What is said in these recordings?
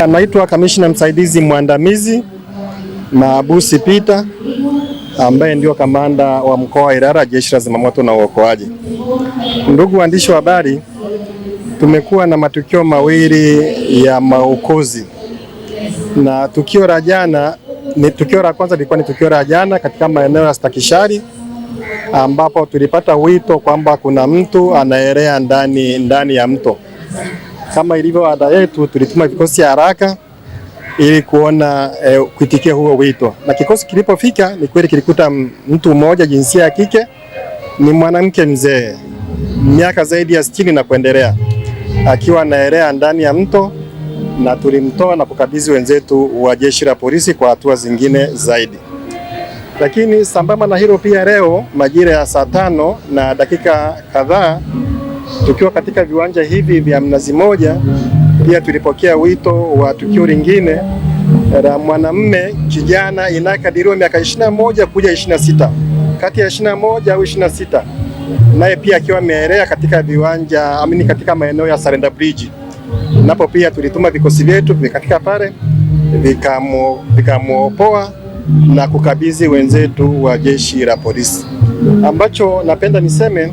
Anaitwa Kamishna Msaidizi Mwandamizi Maabusi Peter, ambaye ndio kamanda wa mkoa wa Ilala, Jeshi la Zimamoto na Uokoaji. Ndugu waandishi wa habari, tumekuwa na matukio mawili ya maokozi, na tukio la jana tukio la kwanza lilikuwa ni tukio la jana katika maeneo ya Stakishari, ambapo tulipata wito kwamba kuna mtu anaelea ndani ya mto. Kama ilivyo ada yetu, tulituma vikosi haraka ili kuona kuitikia huo wito, na kikosi kilipofika ni kweli kilikuta mtu mmoja jinsia ya kike, ni mwanamke mzee, miaka zaidi ya 60 na kuendelea, akiwa anaelea ndani ya mto, na tulimtoa na kukabidhi wenzetu wa Jeshi la Polisi kwa hatua zingine zaidi. Lakini sambamba na hilo, pia leo majira ya saa 5 na dakika kadhaa, tukiwa katika viwanja hivi vya Mnazi Mmoja, pia tulipokea wito wa tukio lingine la mwanamume kijana inakadiriwa miaka 21 kuja 26, kati ya 21 au 26, naye pia akiwa ameelea katika viwanja katika maeneo ya Sarenda Bridge. Napo pia tulituma vikosi vyetu vikafika pale vikamuopoa na kukabidhi wenzetu wa Jeshi la Polisi. Ambacho napenda niseme,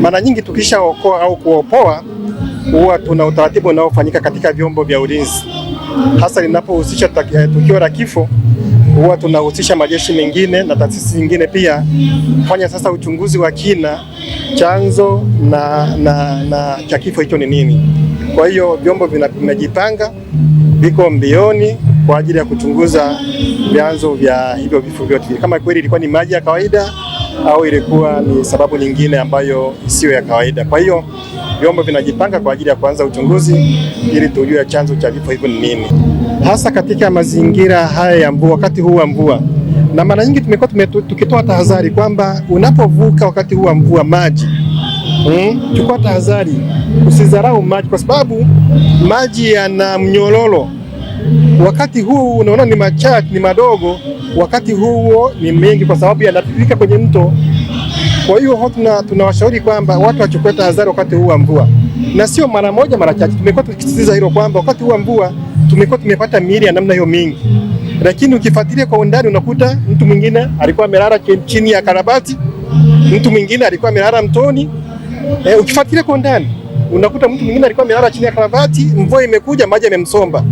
mara nyingi tukishaokoa au kuopoa, huwa tuna utaratibu unaofanyika katika vyombo vya ulinzi, hasa linapohusisha tukio la kifo. Huwa tunahusisha majeshi mengine na taasisi nyingine pia kufanya sasa uchunguzi wa kina, chanzo na cha kifo hicho ni nini. Kwa hiyo vyombo vimejipanga, viko mbioni kwa ajili ya kuchunguza vyanzo vya hivyo vifo vyote, kama kweli ilikuwa ni maji ya kawaida au ilikuwa ni sababu nyingine ambayo isiyo ya kawaida. Kwa hiyo vyombo vinajipanga kwa ajili ya kuanza uchunguzi ili tujue chanzo cha vifo hivyo ni nini, hasa katika mazingira haya ya mvua, wakati huu wa mvua. Na mara nyingi tumekuwa tukitoa tahadhari kwamba unapovuka wakati huu wa mvua maji, chukua tahadhari, usidharau maji, kwa sababu maji yana mnyororo. Wakati huu unaona ni machache, ni madogo, wakati huo ni mengi kwa sababu yanatiririka kwenye mto. Kwa hiyo tunawashauri kwamba watu wachukue tahadhari wakati huu wa mvua, na sio mara moja, mara chache. Tumekuwa tukisisitiza hilo kwamba wakati huu wa mvua tumepata miili ya namna hiyo mingi, lakini ukifuatilia kwa undani unakuta mtu mwingine alikuwa amelala chini ya karabati, mtu mwingine alikuwa amelala mtoni. Ukifuatilia kwa undani unakuta mtu mwingine alikuwa amelala chini ya karabati, mvua imekuja, maji yamemsomba.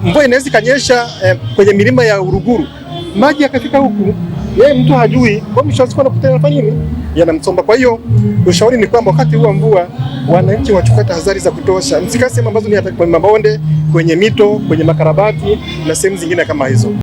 Mvua inaweza kanyesha kwenye milima ya Uruguru, maji yakafika huku, yeye mtu hajui, kwa mwisho wa siku anakuta yanafanya nini, yanamsomba. Kwa hiyo ushauri ni kwamba wakati huu wa mvua wananchi wachukue tahadhari za kutosha, msikae sehemu ambazo ni kwenye mabonde, kwenye mito, kwenye makarabati na sehemu zingine kama hizo.